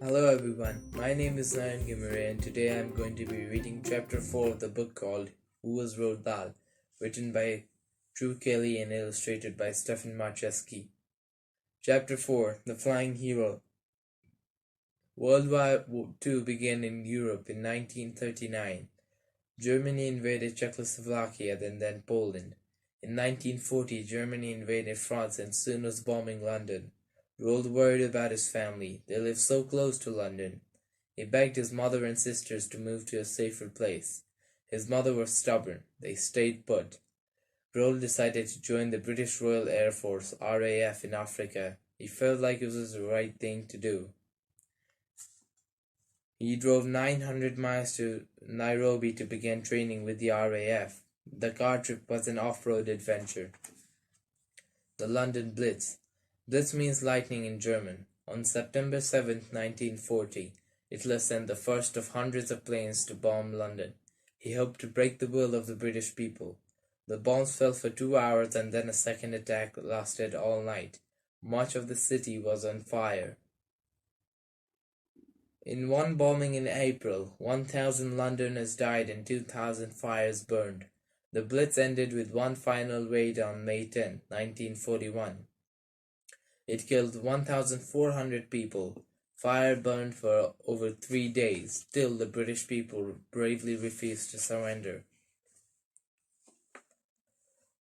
Hello everyone, my name is Nayan Gimure and today I am going to be reading chapter 4 of the book called Who Was Roald Dahl, written by Drew Kelly and illustrated by Stefan Marcheski. Chapter 4 The Flying Hero. World War II began in Europe in 1939. Germany invaded Czechoslovakia and then Poland. In 1940, Germany invaded France and soon was bombing London. Roald worried about his family. They lived so close to London. He begged his mother and sisters to move to a safer place. His mother was stubborn. They stayed put. Roald decided to join the British Royal Air Force (RAF) in Africa. He felt like it was the right thing to do. He drove 900 miles to Nairobi to begin training with the RAF. The car trip was an off-road adventure. The London Blitz. Blitz means lightning in German. On September 7, 1940, Hitler sent the first of hundreds of planes to bomb London. He hoped to break the will of the British people. The bombs fell for 2 hours and then a second attack lasted all night. Much of the city was on fire. In one bombing in April, 1,000 Londoners died and 2,000 fires burned. The Blitz ended with one final raid on May 10, 1941. It killed 1,400 people. Fire burned for over 3 days. Still, the British people bravely refused to surrender.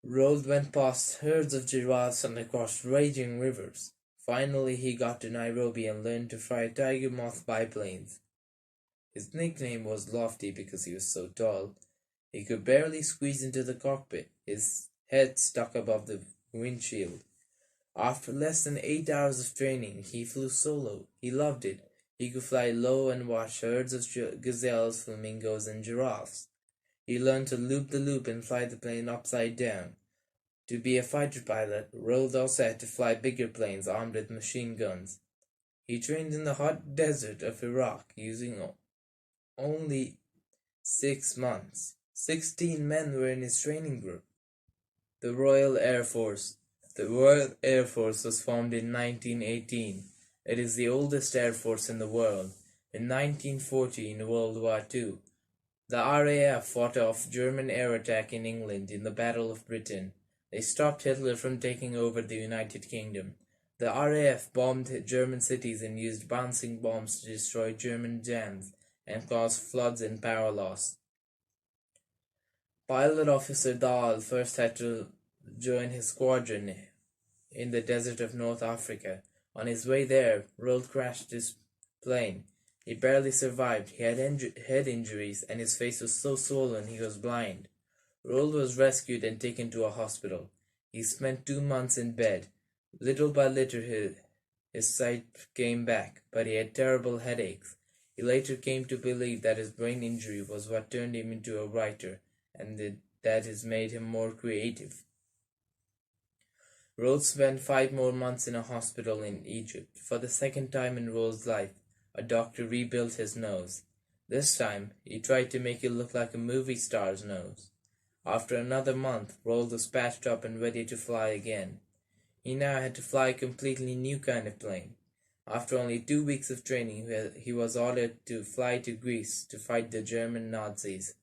Roald went past herds of giraffes and across raging rivers. Finally, he got to Nairobi and learned to fly tiger moth biplanes. His nickname was Lofty because he was so tall. He could barely squeeze into the cockpit. His head stuck above the windshield. After less than 8 hours of training, he flew solo. He loved it. He could fly low and watch herds of gazelles, flamingos, and giraffes. He learned to loop the loop and fly the plane upside down. To be a fighter pilot, Roald also had to fly bigger planes armed with machine guns. He trained in the hot desert of Iraq using only 6 months. 16 men were in his training group. The Royal Air Force. The Royal Air Force was formed in 1918. It is the oldest air force in the world. In 1940, in World War II, the RAF fought off German air attack in England in the Battle of Britain. They stopped Hitler from taking over the United Kingdom. The RAF bombed German cities and used bouncing bombs to destroy German jams and cause floods and power loss. Pilot Officer Dahal first had to join his squadron in the desert of North Africa. On his way there, Roald crashed his plane. He barely survived. He had head injuries and his face was so swollen he was blind. Roald was rescued and taken to a hospital. He spent 2 months in bed. Little by little his sight came back, but he had terrible headaches. He later came to believe that his brain injury was what turned him into a writer, and that has made him more creative. Roald spent 5 more months in a hospital in Egypt. For the second time in Roald's life, a doctor rebuilt his nose. This time, he tried to make it look like a movie star's nose. After another month, Roald was patched up and ready to fly again. He now had to fly a completely new kind of plane. After only 2 weeks of training, he was ordered to fly to Greece to fight the German Nazis.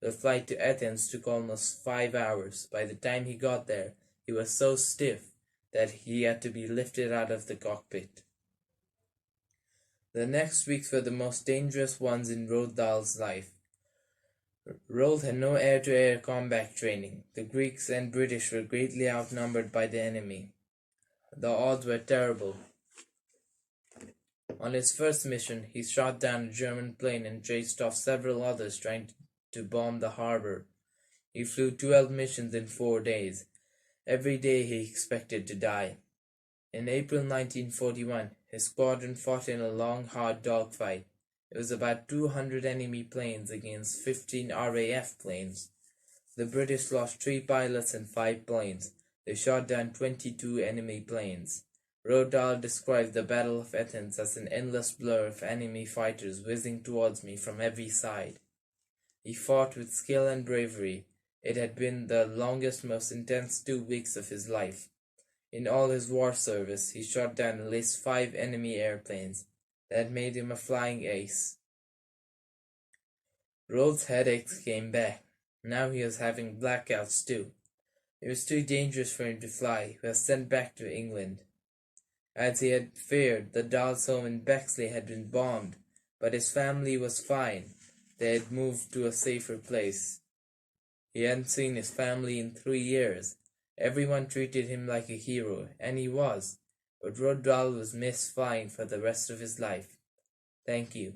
The flight to Athens took almost 5 hours. By the time he got there, he was so stiff that he had to be lifted out of the cockpit. The next weeks were the most dangerous ones in Roald Dahl's life. Roald had no air-to-air combat training. The Greeks and British were greatly outnumbered by the enemy. The odds were terrible. On his first mission, he shot down a German plane and chased off several others trying to bomb the harbor. He flew 12 missions in 4 days. Every day he expected to die. In April 1941, his squadron fought in a long, hard dogfight. It was about 200 enemy planes against 15 RAF planes. The British lost 3 pilots and 5 planes. They shot down 22 enemy planes. Roald Dahl described the Battle of Athens as an endless blur of enemy fighters whizzing towards me from every side. He fought with skill and bravery. It had been the longest, most intense 2 weeks of his life. In all his war service, he shot down at least 5 enemy airplanes. that made him a flying ace. Roald's headaches came back. Now he was having blackouts too. It was too dangerous for him to fly. He was sent back to England. As he had feared, the Dahls' home in Bexley had been bombed, but his family was fine. They had moved to a safer place. He hadn't seen his family in 3 years. Everyone treated him like a hero, and he was. But Roald Dahl was missed flying for the rest of his life. Thank you.